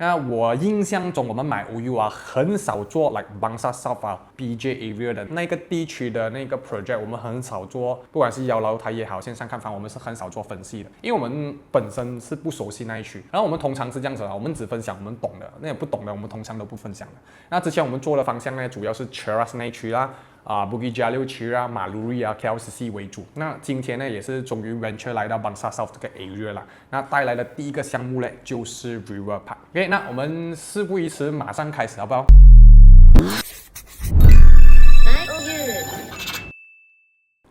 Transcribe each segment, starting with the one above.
那我印象中我们买 OU 啊，很少做 like Bangsar South 啊 BJ area 的那个地区的那个 project， 我们很少做，不管是摇楼台也好，线上看房，我们是很少做分析的，因为我们本身是不熟悉那一区。然后我们通常是这样子啊，我们只分享我们懂的，那也不懂的我们通常都不分享的。那之前我们做的方向呢，主要是 Cheras 那一区啦。Bukit Jalil 区啊、马路瑞啊、KLCC 为主。那今天呢，也是终于 venture 来到 Bangsar South 这个 area 啦。那带来的第一个项目呢，就是 River Park。OK， 那我们事不宜迟，马上开始好不好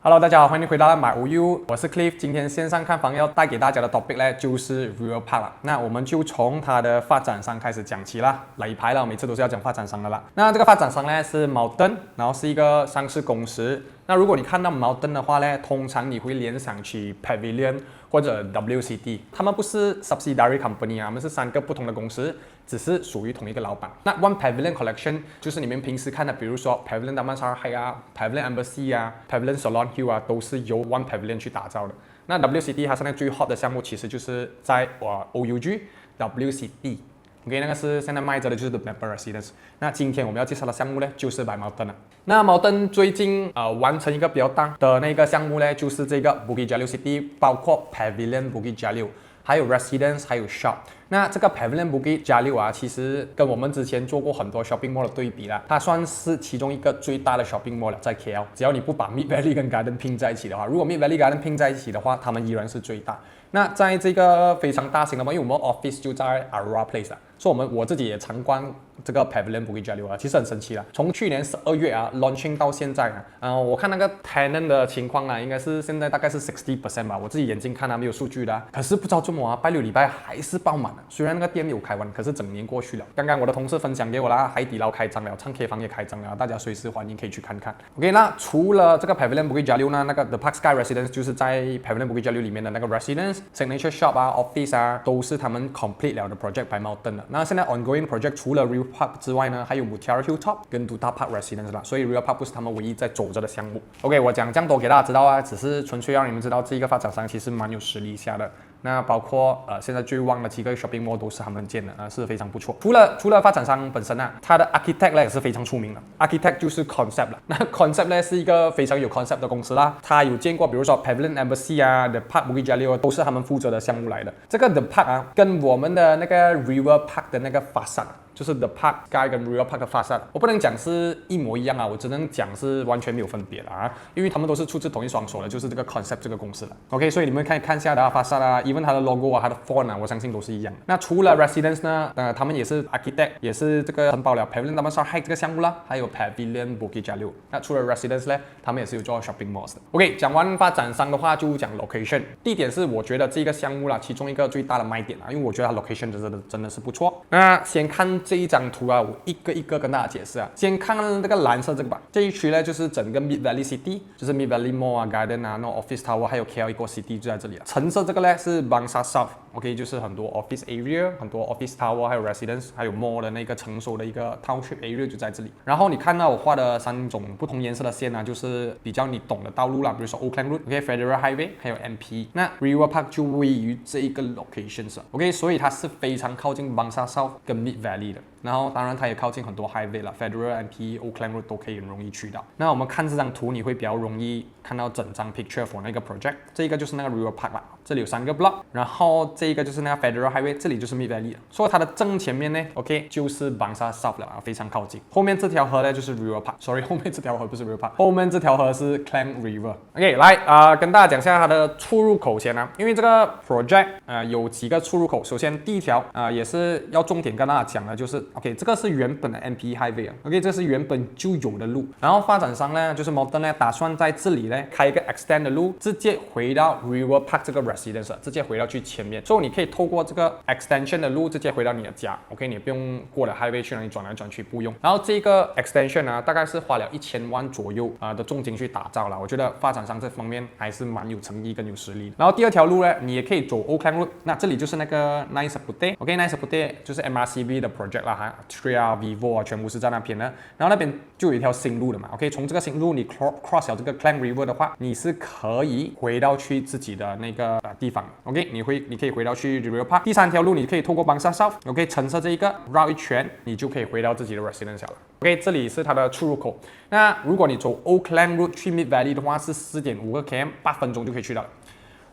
？Hello， 大家好，欢迎回到买无忧，我是 Cliff。今天线上看房要带给大家的 topic 呢，就是 River Park 了。那我们就从它的发展商开始讲起啦，来牌了，每次都是要讲发展商的啦。那这个发展商呢是 Mountain， 然后是一个上市公司。那如果你看到 Mountain 的话呢，通常你会联想起 Pavilion 或者 WCD， 他们不是 subsidiary company 啊，他们是3个不同的公司，只是属于同一个老板。那 One Pavilion Collection 就是你们平时看的，比如说 Pavilion Damansara Heights 啊、Pavilion Embassy 啊、Pavilion Solon Hill 啊，都是由 One Pavilion 去打造的。那 WCD 它现在最 hot 的项目，其实就是在OUG WCD。OK， 那个是现在卖着的就是 The Maple Residence。那今天我们要介绍的项目呢，就是 by Mountain 了。那 Mountain 最近完成一个比较大的那个项目呢，就是这个 Bukit Jalil City， 包括 Pavilion Bukit Jalil， 还有 Residence， 还有 Shop。那这个 Pavilion Bukit Jalil 啊，其实跟我们之前做过很多 shopping mall 的对比啦，它算是其中一个最大的 shopping mall 了，在 KL。只要你不把 Mid Valley 跟 Garden 拼在一起的话，如果 Mid Valley Garden 拼在一起的话，它们依然是最大。那在这个非常大型的嘛，因为我们 office 就在 Aurora Place 啊，所以我自己也参观这个 Pavilion Bukit Jalil 啊，其实很神奇啦。从去年12月啊 launching 到现在啊，我看那个 tenant 的情况呢，应该是现在大概是 60% 吧，我自己眼睛看没有数据的可是不知道怎么啊，拜六礼拜还是爆满了。虽然那个店没有开完，可是整年过去了。刚刚我的同事分享给我啦，海底捞开张了，唱 K 房也开张了，大家随时欢迎可以去看看。OK， 那除了这个 Pavilion Bukit Jalil 呢，那个 The Park Sky Residence 就是在 Pavilion Bukit Jalil 里面的那个 Residence、Signature Shop 啊、Office 啊，都是他们 complete 了的 project by Mountain 的。那现在 ongoing project 除了 River Park 之外呢，还有 Mutiara Hilltop 跟 Duta Park Residence 啦，所以 River Park 不是他们唯一在走着的项目。OK， 我讲这样多给大家知道啊，只是纯粹让你们知道这一个发展商其实蛮有实力下的。那包括现在最旺的几个 shopping mall 都是他们建的是非常不错。除了发展商本身啊，它的 architect 呢也是非常出名的。architect 就是 concept 了。那 concept 呢是一个非常有 concept 的公司啦。它有建过，比如说 Pavilion Embassy 啊 ，The Park Bukit Jalil 都是他们负责的项目来的。这个 The Park 啊，跟我们的那个 River Park 的那个facade，就是 The Park Sky 跟 River Park 的 facade， 我不能讲是一模一样啊，我只能讲是完全没有分别的啊，因为他们都是出自同一双手的，就是这个 concept 这个公司的。OK， 所以你们可以看一下它的 facade 啊 ，even 它的 logo 啊，它的 font 啊，我相信都是一样的。那除了 residence 呢，他们也是 architect， 也是这个承包了 Pavilion Damansara Heights 这个项目啦，还有 Pavilion Bukit Jalil。那除了 residence 呢，他们也是有做 shopping malls 的。OK， 讲完发展商的话，就讲 location。地点是我觉得这个项目啦，其中一个最大的卖点啊，因为我觉得它 location 真的是不错。那先看这一张图啊。我一个一个跟大家解释啊，先看这个蓝色这个吧，这一区呢就是整个 Mid Valley City， 就是 Mid Valley Mall 啊、Garden 啊、那 Office Tower， 还有 KL Eco City 就在这里了。橙色这个呢是 Bangsar South，OK， 就是很多 Office Area， 很多 Office Tower， 还有 Residence， 还有 Mall 的那个成熟的一个 Township Area 就在这里。然后你看到我画的3种不同颜色的线啊，就是比较你懂的道路啦，比如说 Oakland Road，OK，Federal Highway， 还有 MP。那 River Park 就位于这一个 location 上 ，OK， 所以它是非常靠近 Bangsar South 跟 Mid Valley 的。然后当然它也靠近很多 highway 了 ，Federal MP、Oakland Road 都可以很容易去到。那我们看这张图，你会比较容易看到整张 picture for 那个 project。这一个就是那个 River Park 啦，这里有3个 block， 然后这一个就是那个 Federal Highway， 这里就是 Mid Valley 了。所以它的正前面呢 ，OK 就是 Bangsar South 了啊，非常靠近。后面这条河呢就是 River Park，sorry， 后面这条河不是 River Park， 后面这条河是 Klang River。OK， 来跟大家讲一下它的出入口先啊，因为这个 project 有几个出入口。首先第一条也是要重点跟大家讲的，就是 OK 这个是原本的 MP Highway 啊 ，OK 这是原本就有的路。然后发展商呢，就是 Mountain 呢，打算在这里呢开一个 extend 的路，直接回到 River Park 这个 residence， 直接回到去前面。所以你可以透过这个 extension 的路直接回到你的家 ，OK 你不用过了 highway 去哪里转来转去，不用。然后这个 extension 呢，大概是花了1000万左右的重金去打造了。我觉得发展商这方面还是蛮有诚意跟有实力的。然后第二条路呢，你也可以走 Oakland Road， 那这里就是那个 Nine Sepute，OK Nine Sepute 就是 MRCB 的 project 啦哈 ，Tria、Vivo 啊，全部是在那边的。然后那边就有一条新路的嘛 ，OK， 从这个新路你 cross 了这个 Klang River 的话，你是可以回到去自己的那个地方 ，OK， 你可以回回到去 River Park。第3条路你可以透过 Bangsar South，OK， 橙色这一个绕一圈，你就可以回到自己的 residence 了。OK， 这里是它的出入口。那如果你走 Oakland Road 去 Mid Valley 的话，是4.5个 km，8分钟就可以去到了。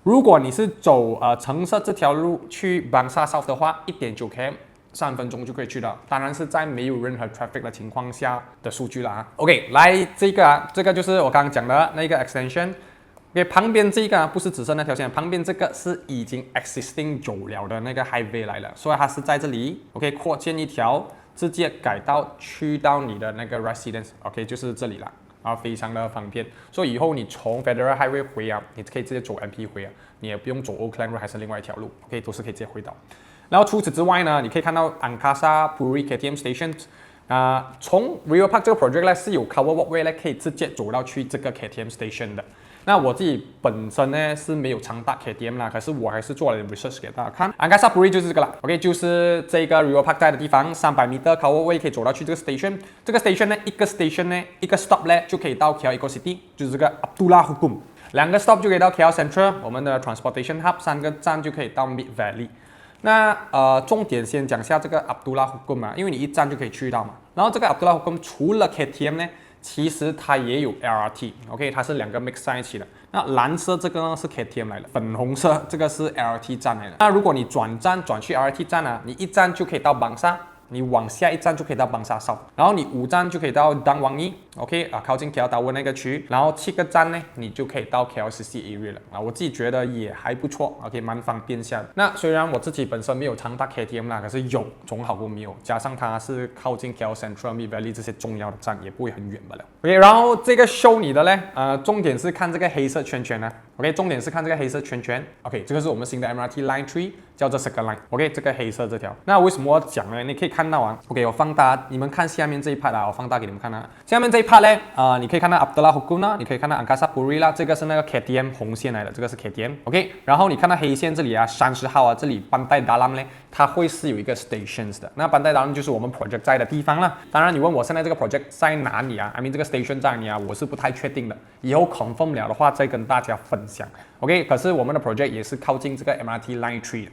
如果你是走橙色这条路去 Bangsar South 的话，1.9 km。3分钟就可以去到，当然是在没有任何 traffic 的情况下的数据了啊。OK， 来这个就是我刚刚讲的那个 extension。OK， 旁边这个不是紫色那条线，旁边这个是已经 existing 有了的那个 highway 来了，所以它是在这里 OK 扩建一条，直接改到去到你的那个 residence，OK 就是这里了。啊，非常的方便，所以以后你从 Federal Highway 回啊，你可以直接走 MP 回啊，你也不用走 Oakland Road 还是另外一条路 ，OK， 都是可以直接回到。然后除此之外呢，你可以看到 Angkasa Puri KTM Stations，从 River Park 这个 project 呢是有 cover walkway 呢，可以直接走到去这个 KTM Station 的。那我自己本身呢是没有常搭 KTM 啦，可是我还是做了 research 给大家看。Angkasa Puri 就是这个啦 ，OK， 就是这个 River Park 在的地方，300米的 cover walkway 可以走到去这个 station。这个 station 呢，一个 station 呢，一个 stop 呢就可以到 KL Eco City， 就是这个 Abdullah Hukum。2个 stop 就可以到 KL Central， 我们的 transportation hub，3个站就可以到 Mid Valley。那重点先讲下这个 Abdullah Hukum 嘛，因为你一站就可以去到嘛。然后这个 Abdullah Hukum 除了 KTM 呢，其实它也有 LRT，OK， 它是2个 mix 在一起的。那蓝色这个呢是 KTM 来的，粉红色这个是 LRT 站来的。那如果你转站转去 LRT 站啊，你一站就可以到Bangsar。你往下一站就可以到Bangsar South，然后你5站就可以到 Dang Wangi，OK 靠近 KL Tower 那个区，然后7个站呢，你就可以到 KLCC area 了我自己觉得也还不错，OK 蛮方便下的。那虽然我自己本身没有常搭 KTM 啦，可是有总好过没有，加上它是靠近 KL Central、Mid Valley 这些重要的站，也不会很远吧了。OK， 然后这个 show 你的呢，重点是看这个黑色圈圈呢。OK， 重点是看这个黑色圈圈。OK， 这个是我们新的 MRT Line 3， 叫做 Circle Line。OK， 这个黑色这条。那为什么我讲呢？你可以看到啊。OK， 我放大，你们看下面这一 part 啊，我放大给你们看啊。下面这一 part 呢，你可以看到 Abdullah Hukum 啦，你可以看到 Angkasa Puri 啦，这个是那个 KTM 红线来的，这个是 KTM。OK， 然后你看到黑线这里啊，30号啊，这里Pantai Dalam 呢，它会是有一个 stations 的。那Pantai Dalam 就是我们 project 在的地方啦。当然，你问我现在这个 project 在哪里啊？I mean 这个 station 在哪里啊？我是不太确定的。以后 confirm 了的话，再跟大家分享。OK， 可是我们的 project 也是靠近这个 MRT Line 3的。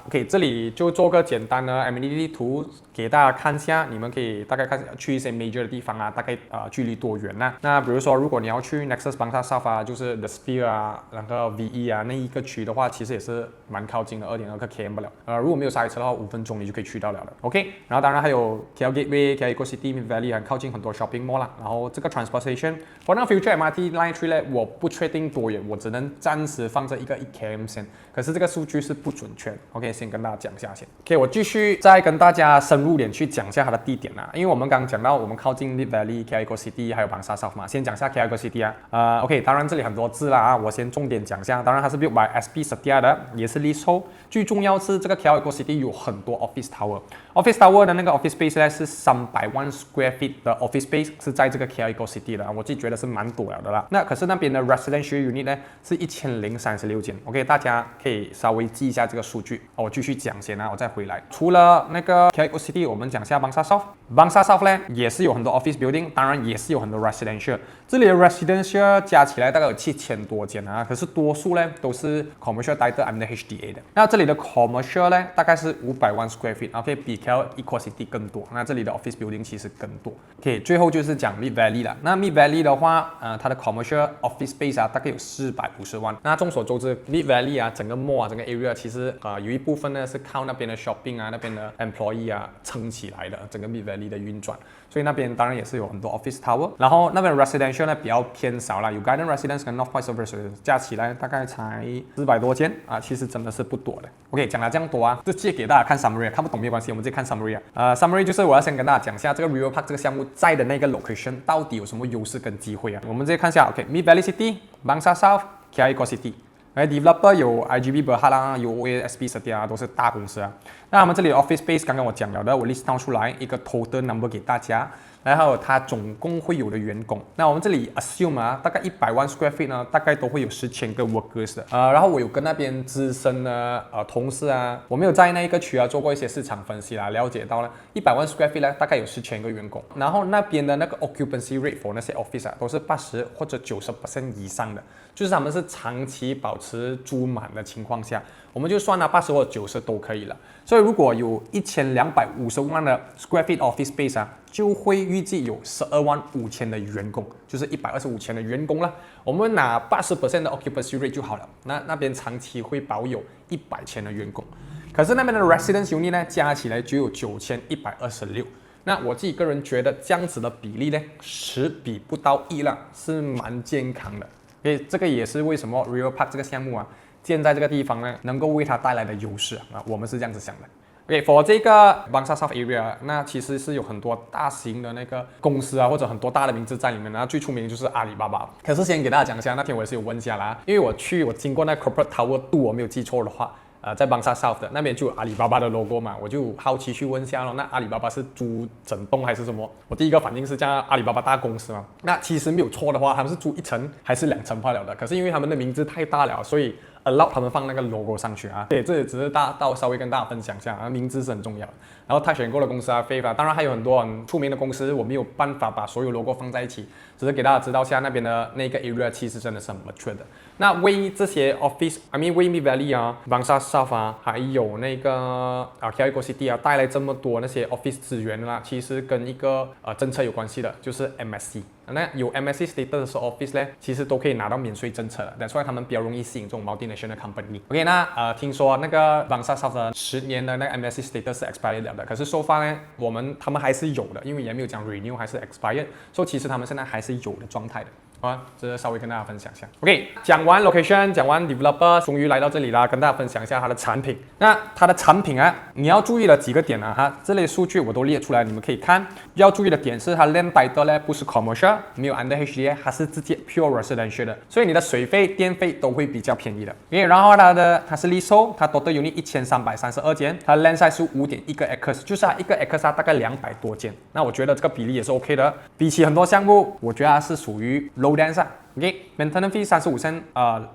OK， 这里就做个简单的 amenity 图给大家看一下，你们可以大概看去一些 major 的地方啊，大概距离多远啊？那比如说，如果你要去 Nexus Bangsar South 啊，就是 The Sphere 啊，那个 VE 啊那一个区的话，其实也是蛮靠近的，2.2个 km 不了。如果没有塞车的话，5分钟你就可以去到了的。OK， 然后当然还有 KL Gateway、KL Eco City、Mid Valley 很靠近很多 shopping mall 啦。然后这个 transportation， for now future MRT Line 3呢，我不确定多远，我只能暂时放着一个1 km 先。可是这个数据是不准确的。OK， 先跟大家讲一下先。OK， 我继续再跟大家深入点去讲一下它的地点啦。因为我们刚刚讲到我们靠近 Mid Valley、KL Eco City 还有Bangsar South 嘛，先讲一下 KL Eco City 啊。OK， 当然这里很多字啦啊，我先重点讲一下。当然它是 built by SP Setia 的，也是 leasehold。最重要是这个 KL Eco City 有很多 office tower。office tower 的那个 office space 呢是300万 square feet 的 office space 是在这个 KL Eco City 的，我自己觉得是蛮多了的啦。那可是那边的 residential unit 呢是1036间。OK， 大家可以稍微记一下这个数据。我继续讲先啊，我再回来。除了那个 KL Eco City， 我们讲下 Bangsar South。Bangsar South 呢也是有很多 office building， 当然也是有很多 residential。这里的 residential 加起来大概有7000多间啊，可是多数呢都是 commercial title under HDA 的。那这里的 commercial 呢大概是500万 square feet，OK， 比 KL Eco City 更多。那这里的 office building 其实更多。OK， 最后就是讲 Mid Valley 了。那 Mid Valley 的话，它的 commercial office space 啊大概有450万。那众所周知 Mid Valley 啊，整个 mall 啊，整个 area 其实有一部分呢是靠那边的 shopping 啊，那边的 employee 啊撑起来的整个 Mid Valley 的运转。所以那边当然也是有很多 office tower， 然后那边 residential 呢比较偏少啦，有 Garden Residence 跟 North Point Residence 加起来大概才400多间啊，其实真的是不多的。OK， 讲了这样多啊，直接给大家看 summary， 看不懂没有关系，我们直接看 summary summary 就是我要先跟大家讲一下这个 River Park 这个项目在的那个 location 到底有什么优势跟机会啊。我们直接看一下 ，OK，Mid Valley City、Bangsar South、KL Eco City。developer 有 IGB Berhad 啦，有 OASP Setia 啊，都是大公司啊。那我们这里的 office space 刚刚我讲了的，我 list down 出来一个 total number 给大家，然后它总共会有的员工。那我们这里 assume 啊，大概100万 square feet 呢，大概都会有10,000个 workers 的。然后我有跟那边资深的同事啊，我没有在那一个区啊做过一些市场分析啦，了解到了100万 square feet 呢，大概有10,000个员工。然后那边的那个 occupancy rate for 那些 office 啊，都是80或者90% 以上的，就是他们是长期保持租满的情况下。我们就算它80或90都可以了。所以如果有1250万的 square feet office space 啊，就会预计有125000的员工，就是125千的员工了。我们拿80% 的 occupancy rate 就好了。那边长期会保有100千的员工，可是那边的 residence unit 呢，加起来就有9126。那我自己个人觉得这样子的比例呢，10比不到1了，是蛮健康的。所以这个也是为什么 Rio Park 这个项目啊，建在这个地方呢，能够为它带来的优势啊，我们是这样子想的。OK，for 这个 Bangsar South Area， 那其实是有很多大型的那个公司啊，或者很多大的名字在里面，然后最出名的就是阿里巴巴。可是先给大家讲一下，那天我也是有问一下啦，因为我经过那 Corporate Tower 2，我没有记错的话。在 Bangsar South 的那边就有阿里巴巴的 logo 嘛，我就好奇去问一下咯。那阿里巴巴是租整栋还是什么？我第一个反应是叫阿里巴巴大公司嘛。那其实没有错的话，他们是租1层还是2层罢了的。可是因为他们的名字太大了，所以 allow 他们放那个 logo 上去啊。对，这也只是稍微跟大家分享一下啊，名字是很重要的。然后他选购的公司啊 ，Fave 啊，当然还有很多很出名的公司，我没有办法把所有 logo 放在一起，只是给大家知道下那边的那个 area 其实真的是很 mature 的。那为这些 office，I mean 为 Mid Valley 啊、Bangsar South 啊，还有那个KL City 啊，带来这么多那些 office 资源啦，其实跟一个政策有关系的，就是 MSC。那有 MSC status 的 office 呢，其实都可以拿到免税政策的，that's why 他们比较容易吸引这种 multinational company。OK， 那听说那个 Bangsar South 的10年的那个 MSC status 是 expired 了的，可是so far呢，他们还是有的，因为也没有讲 renew 还是 expired， 所以其实他们现在还是有的状态的。好啊，这稍微跟大家分享一下。OK， 讲完 location， 讲完 developer， 终于来到这里啦，跟大家分享一下它的产品。那它的产品啊，你要注意的几个点啊，哈，这类数据我都列出来，你们可以看。要注意的点是它 land title 呢不是 commercial， 没有 under HDA， 它是直接 pure residential 的，所以你的水费、电费都会比较便宜的。OK， 然后它是 leasehold， 它 total unit 1332间，它 land size 是5.1个 acres， 就是它1个 acres 大概200多间。那我觉得这个比例也是 OK 的，比起很多项目，我觉得它是属于 low OK，maintenance fee 35 cent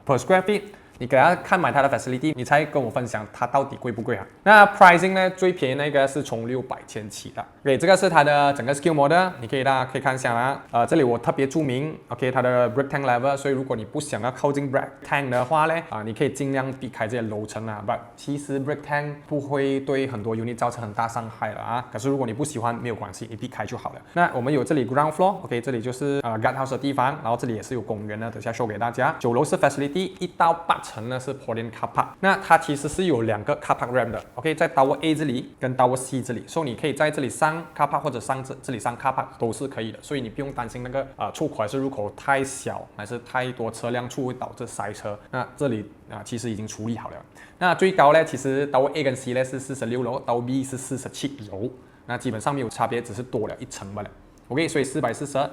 per square feet， 你给他看买它的 facility， 你才跟我分享它到底贵不贵啊？那 pricing 呢，最便宜那个是从600千起的。OK， 这个是它的整个 skill model， 大家可以看一下啦。这里我特别注明 ，OK， 它的 brick tank level， 所以如果你不想要靠近 brick tank 的话呢，你可以尽量避开这些楼层啊。But 其实 brick tank 不会对很多 unit 造成很大伤害了啊。可是如果你不喜欢，没有关系，你避开就好了。那我们有这里 ground floor，OK， 这里就是guardhouse 的地方，然后这里也是有公园的，等下 show 给大家。9楼是 facility，1到8层呢是 podium car park， 那它其实是有2个 car park ramp 的 ，OK， 在 Tower A 这里跟 Tower C 这里，所以你可以在这里上 car park 或者上这里上 car park 都是可以的，所以你不用担心那个出口还是入口太小，还是太多车辆出会导致塞车。那这里其实已经处理好了。那最高呢，其实 Tower A 跟 C 呢是46楼，Tower B 是47楼，那基本上没有差别，只是多了1层罢了。OK， 所以442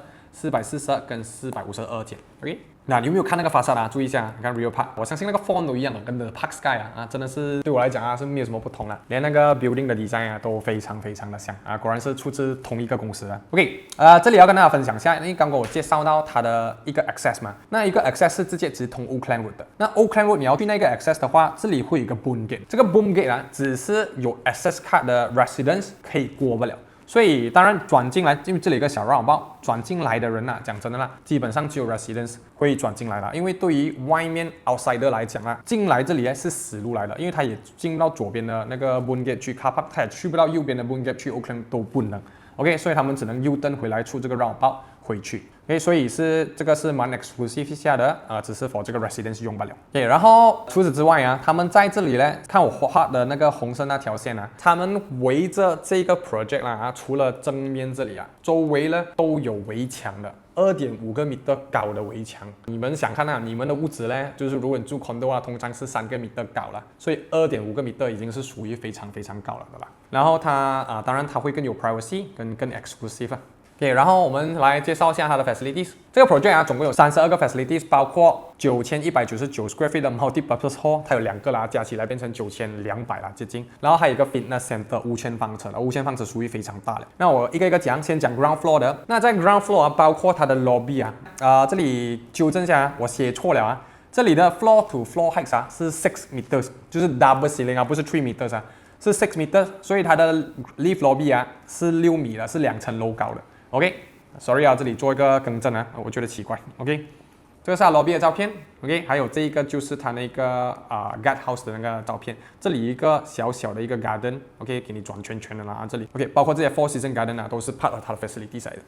跟452间 ，OK。那你有没有看那个发萨啊？注意一下，你看 Rio Park， 我相信那个 font 都一样的，跟 The Park Sky 真的是对我来讲是没有什么不同的，连那个 building 的 design 都非常的像果然是出自同一个公司啊。OK， 这里要跟大家分享一下，因为刚刚我介绍到它的一个 access 嘛，那一个 access 是直接直通 Oakland Road 的。那 Oakland Road 你要去那个 access 的话，这里会有一个 boom gate， 这个 boom gate 只是有 access card 的 residents 可以过不了。所以当然转进来，因为这里有个小绕包，转进来的人讲真的啦，基本上只有 residents 会转进来了，因为对于外面 outsider 来讲进来这里是死路来的，因为他也进不到左边的那个 boom gate 去 car park， 他也去不到右边的 boom gate 去 Oakland 都不能。OK， 所以他们只能 U turn 回来出这个绕包回去。OK， 所以这个是蛮 exclusive 下的只是 for 这个 residence 用不了。OK， 然后除此之外他们在这里呢，看我画的那个红色那条线他们围着这个 project 除了正面这里周围呢都有围墙的。2.5个米高的围墙，你们想看你们的屋子呢，就是如果你住 condo 通常是3个米高了，所以2.5个米已经是属于非常高了的啦。然后它当然它会更有 privacy，更 exclusive。OK， 然后我们来介绍一下它的 facilities。这个 project 总共有32个 facilities， 包括9199 square feet 的 multi-purpose hall， 它有2个啦，加起来变成9200啦，接近。然后还有一个 fitness center 5000方尺，5000方尺属于非常大了。那我一个一个讲，先讲 ground floor 的。那在 ground floor 包括它的 lobby 这里纠正一下我写错了这里的 floor to floor height 是6 meters， 就是 double ceiling不是3 meters是6 meters， 所以它的 lift lobby 是6米的，是2层楼高的。OK， sorry 这里做一个更正我觉得奇怪。OK，这个是它 lobby 的照片 ，OK， 还有这一个就是它那个guard house 的那个照片，这里一个小小的一个 garden，OK， 给你转圈圈的啦，这里 OK， 包括这些 Four Seasons Garden 啊，都是 part of 它的 facility 来的。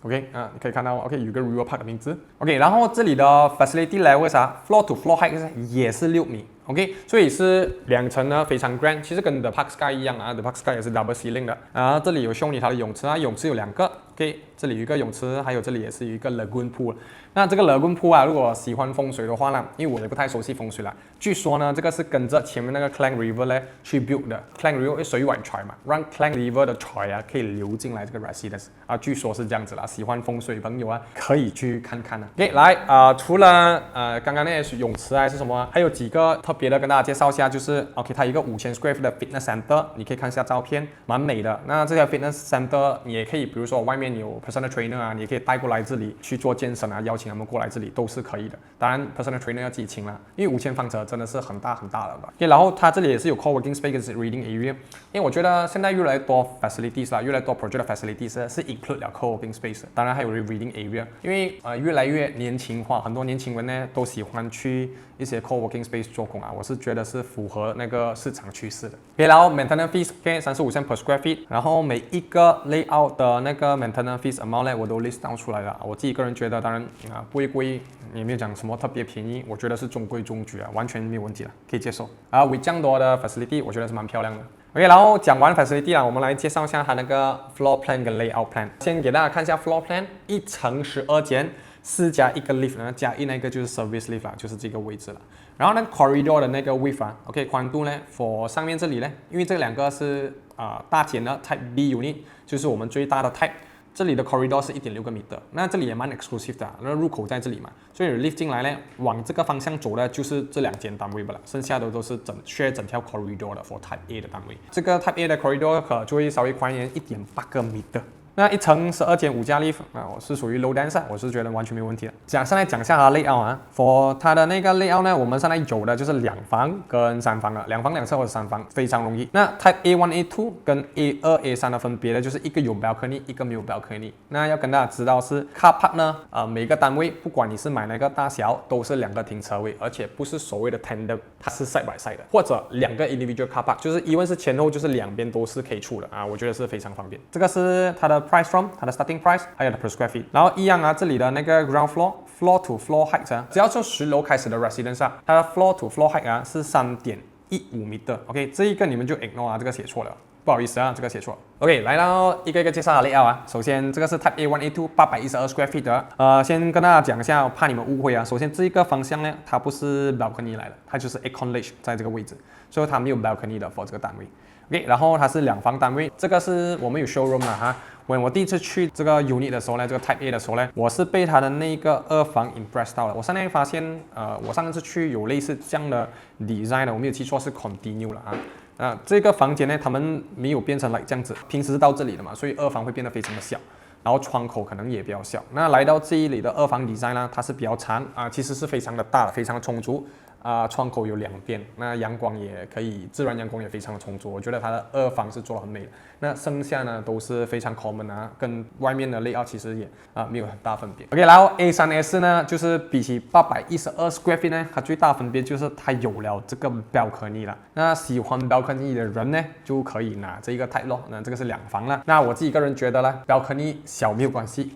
OK 你可以看到 OK 有个 River Park 的名字 OK， 然后这里的 facility level floor to floor height 也是6米 OK， 所以是2层呢非常 grand， 其实跟 The Park Sky 一样啊 ，The Park Sky 也是 double ceiling 的啊，这里有show你它的泳池啊，泳池有2个 OK， 这里有一个泳池，还有这里也是有一个 lagoon pool。那这个 lagoon pool 啊，如果喜欢风水的话呢，因为我也不太熟悉风水啦，据说呢这个是跟着前面那个 Klang River 呢去 build 的 ，Klang River 水往财嘛，让 Klang River 的财啊可以流进来这个 residence 啊，据说是这样子啦，喜欢风水朋友啊可以去看看啊。OK， 来除了刚刚那些泳池还是什么，还有几个特别的跟大家介绍一下，就是 OK 它有一个5000 square feet 的 fitness center， 你可以看一下照片，蛮美的。那这些 fitness center 你也可以，比如说外面有 personal trainer 啊，你也可以带过来这里去做健身啊，邀请他们过来这里都是可以的。当然 personal trainer 要自己请啦，因为5000方尺真的是很大很大了吧。OK， 然后它这里也是有 co-working space 跟 reading area， 因为我觉得现在越来越多 facilities 啦，越来越多 project facilities 是 include 了 co-working space， 当然还有 reading area， 因为越来越年轻化，很多年轻人呢都喜欢去一些 co-working space 做工啊，我是觉得是符合那个市场趋势的。OK， 然后 maintenance fees35 cents per square feet， 然后每一个 layout 的那个 maintenance fees amount 呢，我都 list down 出来了。我自己个人觉得，当然不会贵，也没有讲什么特别便宜，我觉得是中规中矩啊，完全没有问题了，可以接受。为这样多的 facility， 我觉得是蛮漂亮的。OK， 然后讲完 facility 啦，我们来介绍一下它那个 floor plan 跟 layout plan。先给大家看一下 floor plan， 一层12间，4加1个 lift， 然后加1那个就是 service lift 啦，就是这个位置了。然后呢 corridor 的那个 width 啊 ，OK 宽度呢 ，for 上面这里呢，因为这2个是大间的 Type B unit， 就是我们最大的 Type。这里的 corridor 是1.6个米的，那这里也蛮 exclusive 的，那入口在这里嘛，所以 lift 进来呢，往这个方向走的就是这2间单位不了，剩下的都是share 整条 corridor 的 for Type A 的单位。这个 Type A 的 corridor 就会稍微宽一点，1.8个米的。那一层12间5加 lift， 我是属于 low dense， 我是觉得完全没有问题的。上来讲一下它的 layout 啊 ，for 它的那个 layout 呢，我们上来有的就是2房跟3房了，2房2侧或者3房，非常容易。那 Type A1、A2 跟 A2、A3 的分别呢，就是一个有 balcony， 一个没有 balcony。那要跟大家知道是 car park 呢，每个单位不管你是买哪个大小，都是2个停车位，而且不是所谓的 tandem， 它是 side by side 的，或者2个 individual car park， 就是无论是前后，就是2边都是可以出的啊，我觉得是非常方便。这个是它的 price from 它的 starting price， 还有它的 per square feet， 然后一样啊，这里的那个 ground floor to floor height 啊，只要从10楼开始的 residence 啊，它的 floor to floor height 啊是3.15米的 ，OK， 这一个你们就 ignore 啊，这个写错了。不好意思啊，这个写错了。OK， 来到一个一个介绍的 layout 啊。首先，这个是 Type A1、A2 812 square feet 的。先跟大家讲一下，怕你们误会啊。首先，这一个方向呢，它不是 balcony 来的，它就是 aircon ledge 在这个位置，所以它没有 balcony 的 for 这个单位。OK， 然后它是2房单位，这个是我们有 showroom 了哈。我第一次去这个 unit 的时候呢，这个 Type A 的时候呢，我是被它的那个2房 impress 到了。我上面发现，我上次去有类似这样的 design 的，我没有记错是 continue 了啊。这个房间呢，他们没有变成这样子，平时是到这里的嘛，所以2房会变得非常的小，然后窗口可能也比较小。那来到这里的2房 design 呢，它是比较长其实是非常的大的，非常的充足。窗口有2边，那阳光也可以，自然阳光也非常的充足。我觉得它的2房是做得很美的。那剩下呢都是非常 common 跟外面的 layout 其实也没有很大分别。OK， 然后 A3S 呢，就是比起812 square feet 呢，它最大分别就是它有了这个 balcony 了。那喜欢 balcony 的人呢，就可以拿这个 type 咯。那这个是2房了。那我自己个人觉得呢 ，balcony 小没有关系。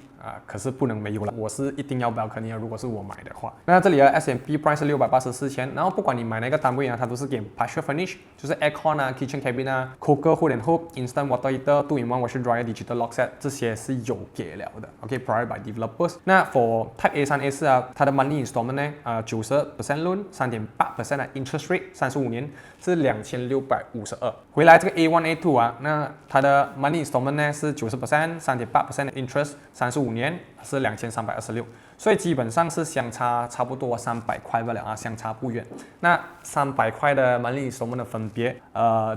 可是不能没有了，我是一定要 balcony 如果是我买的话。那这里的 S&P price 是684千，然后不管你买哪个单位它都是给 partial furnish， 就是 aircon kitchen cabin cooker hood and hob、instant water heater、2-in-1 washer dryer、digital lock set 这些是有给了的。OK，provided by developers。那 for Type A3S 它的 monthly installment 呢，90% loan， 3.8% 的 interest rate，35年是2652。回来这个 A1、A2 那它的 monthly installment 呢是90%， 3.8% 的 interest，35年是2326，所以基本上是相差差不多300块不了相差不远。那300块的 monthly installment 的分别，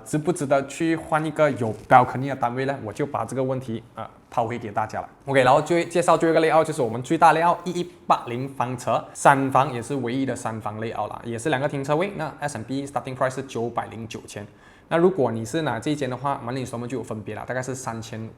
值不值得去换一个有 balcony 的单位呢？我就把这个问题抛回给大家了。OK， 然后介绍最后一个 layout 就是我们最大 layout 1180方尺，3房也是唯一的3房 layout 啦，也是2个停车位。那 S&P starting price 是909千。那如果你是拿这一间的话，monthly installment 就有分别了，大概是3500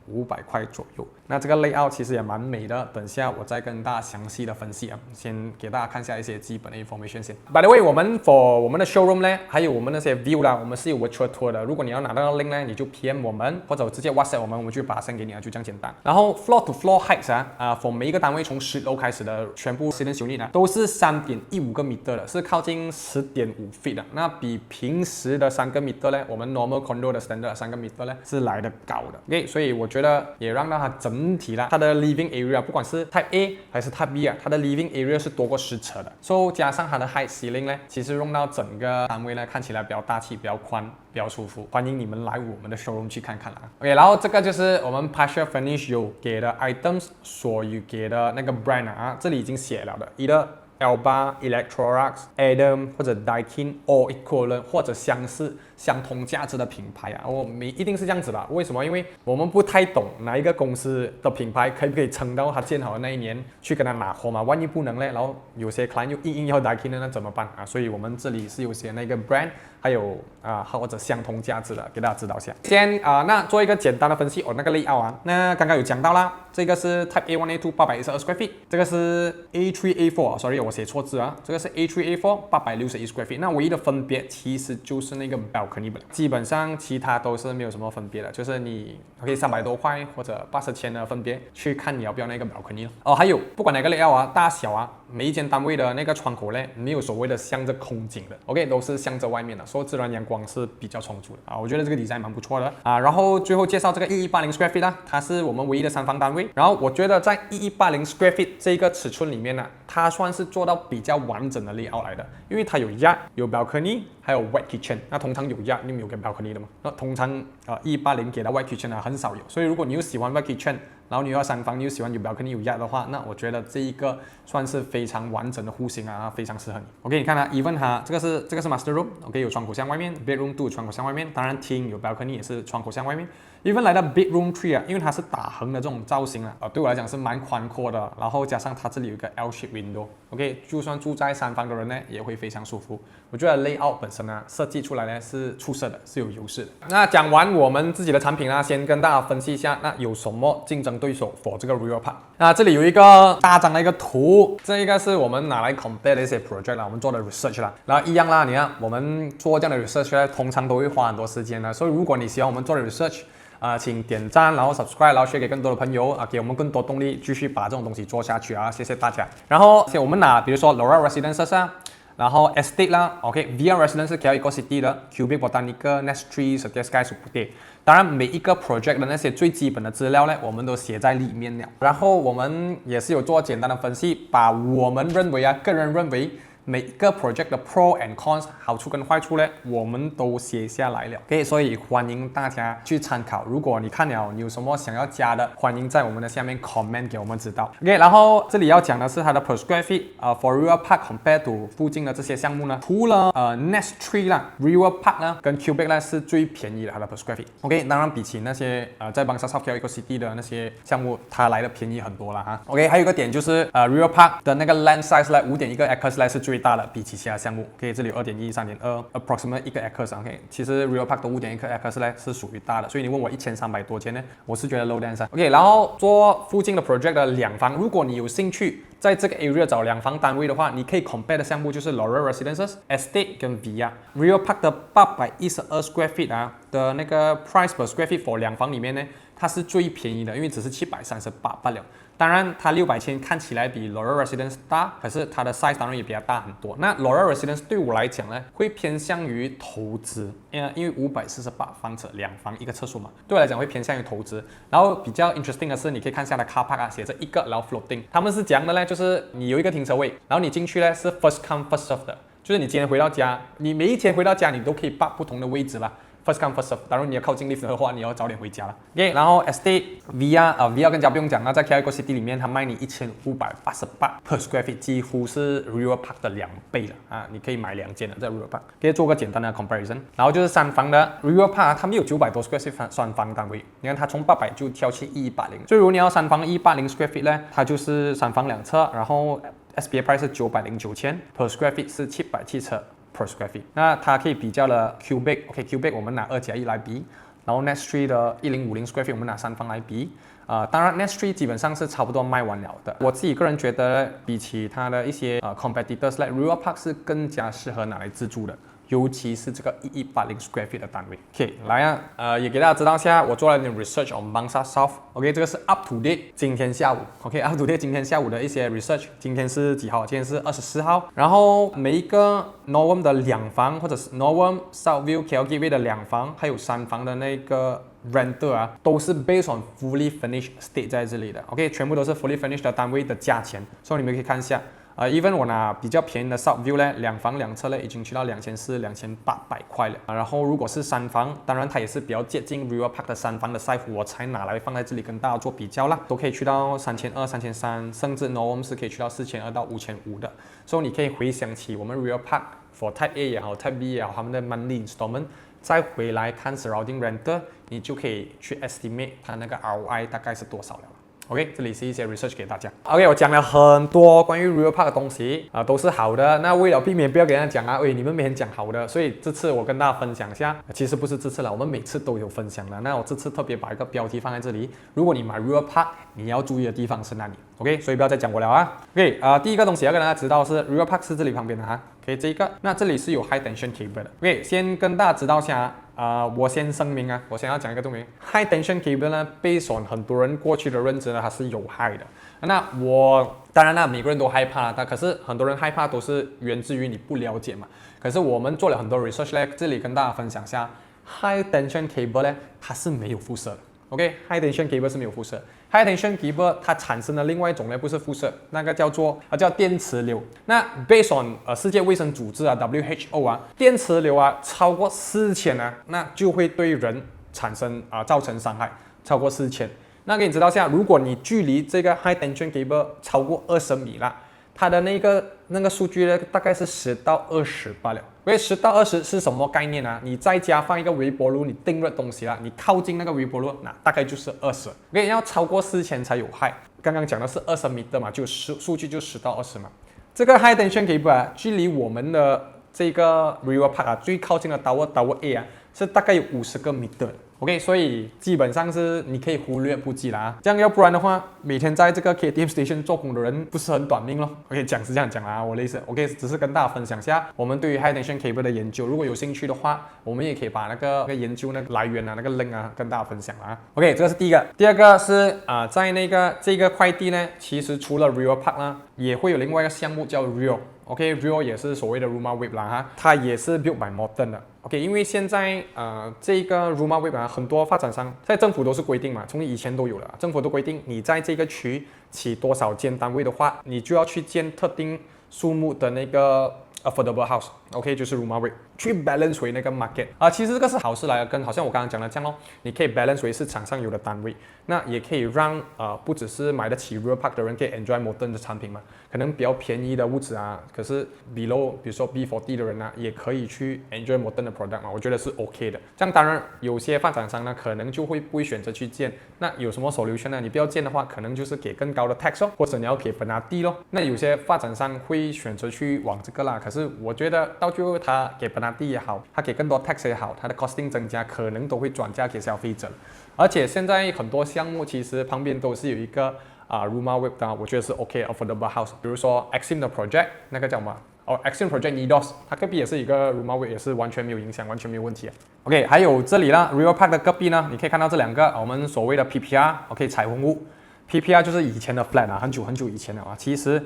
块左右。那这个 layout 其实也蛮美的，等下我再跟大家详细的分析啊。先给大家看一下一些基本的 information 先。By the way， 我们 for 我们的 showroom 呢，还有我们那些 view 啦，我们是有 virtual tour 的。如果你要拿到 link 呢，你就 PM 我们，或者直接 WhatsApp 我们就把它 send 给你啊，就这样简单。然后 floor to floor heights for 每一个单位从10楼开始的全部 residence unit 呢，都是3.15个 meter 的，是靠近10.5 feet 的。那比平时的3个 meter 呢，我们 normal condo 的 standard 3个 meter 呢，是来的高的。OK， 所以我觉得也让到它整体啦，它的 living area 不管是 Type A 还是 Type B 啊，它的 living area 是多过10尺的。So 加上它的 height ceiling 呢，其实用到整个单位呢，看起来比较大气、比较宽、比较舒服。欢迎你们来我们的 showroom 去看看啦。OK， 然后这个就是我们 partial finish 有给的 items 所有给的那个 brand 啊，这里已经写了的，either Alba, Electrolux, Adam 或者 Daikin or equivalent 或者相同价值的品牌啊，一定是这样子的。为什么？因为我们不太懂哪一个公司的品牌可不可以撑到它建好的那一年去跟他拿货嘛？万一不能嘞，然后有些 client 又硬要 Daikin 的，那怎么办啊？所以我们这里是有写那个 brand， 还有或者相同价值的，给大家知道一下。先那做一个简单的分析那个 layout 啊，那刚刚有讲到啦，这个是 Type A1A2 812 square feet， 这个是 A3A4，sorry 我写错字啊，这个是 A3A4 861 square feet。那唯一的分别其实就是那个 balcony 基本上其他都是没有什么分别的，就是你可以300多块或者80千的分别去看你要不要那个 balcony 哦。还有不管哪个 layout 啊，大小啊，每一间单位的那个窗口呢，没有所谓的向着空景的 ，OK， 都是向着外面的，所以自然阳光是比较充足的啊。我觉得这个 design 蛮不错的啊。然后最后介绍这个1180 square feet 啊，它是我们唯一的3房单位。然后我觉得在1180 square feet 这个尺寸里面呢，它算是做到比较完整的 layout 来的，因为它有 yard 有 balcony 还有 white kitchen。那通常有 yard 你没有给 balcony 的嘛？那通常1180给到 white kitchen 很少有，所以如果你又喜欢 white kitchen， 然后你要3房，你又喜欢有 balcony 有 yard 的话，那我觉得这一个算是非常完整的户型啊，非常适合你。OK， 你看它 even 它这个是 master room，OK， 有窗口向外面 ，bedroom 2有窗口向外面，当然厅有 balcony 也是窗口向外面。even 来到 bedroom 3啊，因为它是打横的这种造型啊，对我来讲是蛮宽阔的，然后加上它这里有一个 L-shape window，OK， 就算住在3房的人呢，也会非常舒服。我觉得 layout 本身呢，设计出来呢是出色的，是有优势的。那讲完我们自己的产品啦，先跟大家分析一下，那有什么竞争对手 for 这个 River Park。那这里有一个大张的一个图，这一个是我们拿来 compare 的一些 project 啦，我们做的 research 啦。然后一样啦，你看我们做这样的 research 呢，通常都会花很多时间的，所以如果你喜欢我们做的 research，请点赞，然后 subscribe， 然后share给更多的朋友啊，给我们更多动力，继续把这种东西做下去啊！谢谢大家。然后我们拿比如说 Laura Residences 啊，然后 Estate 啦 ，OK，VR Residence 是 KL Eco-City 的 ，Cubic Botanical、Nest Tree、Setia Sky、Supute。当然，每一个 project 的那些最基本的资料呢，我们都写在里面了。然后我们也是有做简单的分析，把我们认为个人认为。每个 project 的 pro and cons 好处跟坏处呢，我们都写下来了。OK， 所以欢迎大家去参考。如果你看了，你有什么想要加的，欢迎在我们的下面 comment 给我们知道。OK， 然后这里要讲的是它的 per square feet for River Park compared to 附近的这些项目呢，除了Nest Tree 啦 ，River Park 呢跟 Cubic 呢是最便宜的它的 per square feet。OK， 当然比起那些在Bangsar South KL Eco-City 的那些项目，它来的便宜很多了哈。OK， 还有一个点就是River Park 的那个 land size 呢，5.1个 acres 呢是最大的，比起其他项目，OK， 这里有2.1、3.2 ，approximate 1个 acres，OK， 其实 River Park 的5.1个 acres 呢是属于大的，所以你问我1300多间呢，我是觉得 low dense，OK， 然后做附近的 project 的2房，如果你有兴趣在这个 area 找2房单位的话，你可以 compare 的项目就是 Laura Residences、Estate 跟 Via。River Park 的812 square feet 的那个 price per square feet for 2房里面呢，它是最便宜的，因为只是738罢了。当然，它600千看起来比 Laura Residence 大，可是它的 size 当然也比较大很多。那 Laura Residence 对我来讲呢，会偏向于投资，因为548方尺2房1个厕所嘛，对我来讲会偏向于投资。然后比较 interesting 的是，你可以看一下它的 car park 写着1个，然后 floating。他们是讲的呢，就是你有一个停车位，然后你进去呢是 first come first serve 的，就是你今天回到家，你每一天回到家你都可以park不同的位置啦。First come first serve， 当然你要靠近 lift 的话，你要早点回家了。OK， 然后 Estate Via 更加不用讲了，在 KL Eco-City 里面，它卖你1588 per square feet， 几乎是 River Park 的2倍了啊！你可以买2间的在 River Park， 可以做个简单的 comparison。然后就是3房的 River Park， 它们有900多 square feet 3房单位，你看它从800就跳去1180，所以如果你要3房180 square feet 呢，它就是3房2侧，然后 SBA price 是909千 per square feet 是770 per square feet。那它可以比较了 cubic，OK，cubic 我们拿2+1来比，然后 Next Tree 的1050 square feet 我们拿3方来比。当然 Next Tree 基本上是差不多卖完了的。我自己个人觉得，比起它的一些competitors，like River Park 是更加适合拿来自住的。尤其是这个1180 square feet 的单位。OK， 来啊，也给大家知道一下，我做了一点 research on Bangsar South。OK， 这个是 up to date， 今天下午。OK，up to date 今天下午的一些 research。今天是几号？今天是24号。然后每一个 Northam 的2房，或者是 Northam Southview、KL Gateway 的2房，还有3房的那个 renter 啊，都是 based on fully finished state 在这里的。OK， 全部都是 fully finished 的单位的价钱，所以你们可以看一下。even 我拿比较便宜的 Southview 呢，2房2侧呢已经去到2400、2800块了。然后如果是3房，当然它也是比较接近 River Park 的3房的 size， 我才拿来放在这里跟大家做比较啦，都可以去到3200、3300，甚至 Northam 是可以去到4200到5500的。所以你可以回想起我们 River Park for Type A 也好 ，Type B 也好，他们的 monthly installment， 再回来看 surrounding renter， 你就可以去 estimate 它那个 ROI 大概是多少了。OK， 这里是一些 research 给大家。OK， 我讲了很多关于 River Park 的东西都是好的。那为了避免不要给人家讲喂，你们每天讲好的，所以这次我跟大家分享一下。其实不是这次了，我们每次都有分享的。那我这次特别把一个标题放在这里。如果你买 River Park， 你要注意的地方是哪里 ？OK， 所以不要再讲我了啊。OK， 第一个东西要跟大家知道是 River Park 是这里旁边的哈。OK， 这个，那这里是有 high tension cable 的。OK， 先跟大家知道一下。我先声明啊，我先要讲一个重点 ，high tension cable 呢 ，based on 很多人过去的认知呢，它是有害的。那我当然啦，每个人都害怕，可是很多人害怕都是源自于你不了解嘛。可是我们做了很多 research 呢，这里跟大家分享一下 ，high tension cable 呢，它是没有辐射的。OK，high tension cable 是没有辐射。High tension cable 它产生的另外一种呢，不是辐射，那个叫电磁流。那 based on 世界卫生组织啊 WHO 啊，电磁流啊超过4000啊，那就会对人产生造成伤害，超过4000。那给你知道一下，如果你距离这个 high tension cable 超过20米啦，它的那个数据呢，大概是10到20罢了。因为10到20是什么概念啊？你在家放一个微波炉，你定热东西啦，你靠近那个微波炉，那大概就是20。因为要超过4000才有害。刚刚讲的是20米的嘛，就数据就10到20嘛。这个 high tension cable 啊，距离我们的这个 River Park 啊最靠近的 Tower A 啊，是大概有50个米的。OK， 所以基本上是你可以忽略不计啦。这样要不然的话，每天在这个 KTM Station 做工的人不是很短命咯。OK， 讲是这样讲啦，我的意思。OK， 只是跟大家分享一下我们对于 High Tension Cable 的研究。如果有兴趣的话，我们也可以把那个研究那个来源啊、那个 link 啊跟大家分享啦。OK， 这个是第一个。第二个是在这个块地呢，其实除了 River Park 呢，也会有另外一个项目叫 Rio。OK，Rio 也是所谓的 Rumah Wave 啦哈，它也是 built by Morton 的。OK， 因为现在这个 Rumah Wave 很多发展商在政府都是规定嘛，从以前都有了，政府都规定你在这个区起多少间单位的话，你就要去建特定数目的那个 affordable house。OK， 就是 Rumah Wave 去 balance 回那个 market 其实这个是好事来的，跟好像我刚刚讲的这样咯，你可以 balance 回市场上有的单位，那也可以让不只是买得起 River Park 的人可以 enjoy Morton 的产品嘛，可能比较便宜的屋子可是 below 比如说 B40 的人也可以去 enjoy Morton 的 product 嘛，我觉得是 OK 的。这样当然有些发展商呢，可能就不会选择去建，那有什么 solution 呢？你不要建的话，可能就是给更高的 tax 或者你要给本拿地咯。那有些发展商会选择去往这个啦，可是我觉得到最后他给本拿地也好，他给更多 tax 也好，他的 costing 增加，可能都会转嫁给消费者。而且现在很多项目其实旁边都是有一个Rumah Wave 的，我觉得是 OK affordable house。比如说 Exim 的 project 那个叫什么？Exim Project Nidos， 它隔壁也是一个 Rumah Wave， 也是完全没有影响，完全没有问题。OK， 还有这里啦 ，River Park 的隔壁呢，你可以看到这两个我们所谓的 PPR，OK 彩虹屋。PPR 就是以前的 flat 很久很久以前了其实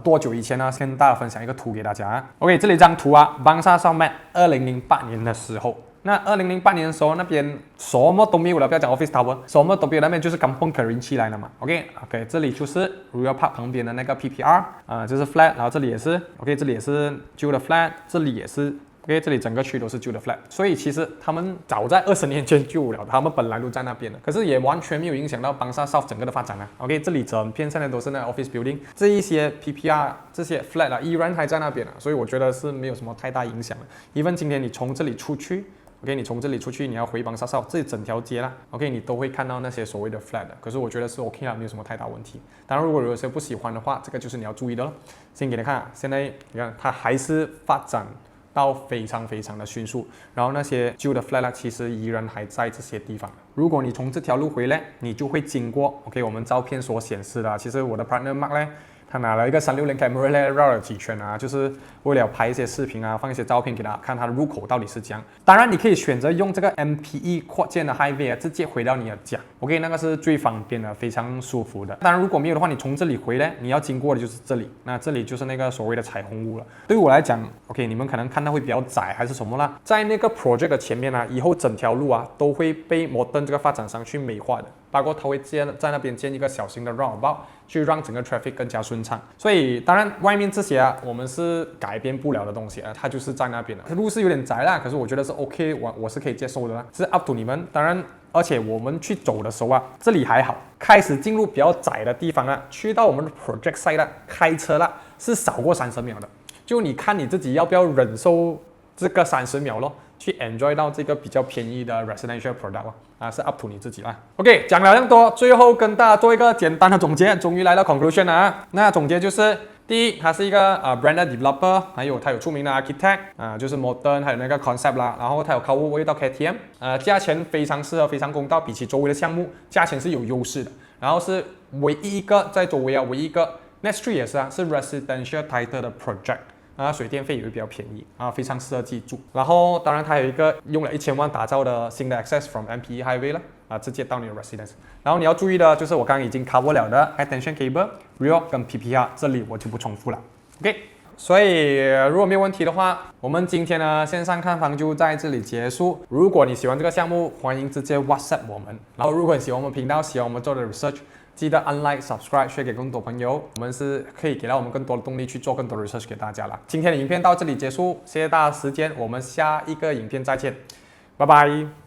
多久以前呢？先跟大家分享一个图给大家OK， 这里一张图Bangsar South Map 2008年的时候。那2008年的时候，那边什么都没有了，不要讲 Office Tower， 什么都没有，那边就是Kampung Kerinci来了嘛。OK， 这里就是 River Park 旁边的那个 PPR，就是 flat， 然后这里也是 OK， 这里也是旧的 flat， 这里也是。OK， 这里整个区都是旧的 flat， 所以其实他们早在20年前就有了，他们本来都在那边的，可是也完全没有影响到Bangsar South整个的发展OK， 这里整片现在都是那 office building， 这一些 PPR 这些 flat 依然还在那边所以我觉得是没有什么太大影响的。even 今天你从这里出去，OK， 你从这里出去，你要回Bangsar South，这整条街啦 ，OK， 你都会看到那些所谓的 flat 可是我觉得是 OK 啦，没有什么太大问题。当然，如果有些不喜欢的话，这个就是你要注意的咯。先给你看现在你看它还是发展到非常的迅速。然后那些旧的 flat 其实依然还在这些地方。如果你从这条路回来，你就会经过 OK 我们照片所显示的。其实我的 partner Mark 呢，他拿了一个360 camera 呢绕了几圈啊，就是为了拍一些视频啊，放一些照片给大家看它的入口到底是怎样。当然你可以选择用这个 MPE 扩建的 highway 啊，直接回到你的家 ，OK 那个是最方便的，非常舒服的。当然如果没有的话，你从这里回来，你要经过的就是这里，那这里就是那个所谓的彩虹屋了。对于我来讲 ，OK 你们可能看到会比较窄还是什么啦，在那个 project 的前面啊，以后整条路啊都会被摩登这个发展商去美化的。包括它会在那边建一个小型的 roundabout， 去让整个 traffic 更加顺畅。所以当然外面这些啊，我们是改变不了的东西啊，它就是在那边的。路是有点窄啦，可是我觉得是 OK， 我是可以接受的啦，是 up to 你们。当然，而且我们去走的时候啊，这里还好，开始进入比较窄的地方啊，去到我们的 project site 啦，开车啦是少过30秒的。就你看你自己要不要忍受这个30秒咯，去 enjoy 到这个比较便宜的 residential product 啊，是 up to 你自己啦。OK， 讲了这么多，最后跟大家做一个简单的总结，终于来到 conclusion 了啊。那总结就是，第一，它是一个brand developer， 还有它有出名的 architect 就是 modern， 还有那个 concept 啦，然后它有靠位到 KTM， 价钱非常适合，非常公道，比起周围的项目，价钱是有优势的。然后是唯一一个在周围啊，唯一一个 Next Street 也是啊，是 residential title 的 project。水电费也会比较便宜非常适合自己住。然后当然它有一个用了1000万打造的新的 access from MPE highway 了直接到你的 residence。然后你要注意的就是我刚刚已经 cover 了的 high tension cable、real 跟 PPR， 这里我就不重复了。OK， 所以如果没有问题的话，我们今天的线上看房就在这里结束。如果你喜欢这个项目，欢迎直接 WhatsApp 我们。然后如果你喜欢我们频道，喜欢我们做的 research，记得按 like、subscribe、share 给更多朋友，我们是可以给到我们更多的动力去做更多 research 给大家啦。今天的影片到这里结束，谢谢大家的时间，我们下一个影片再见，拜拜。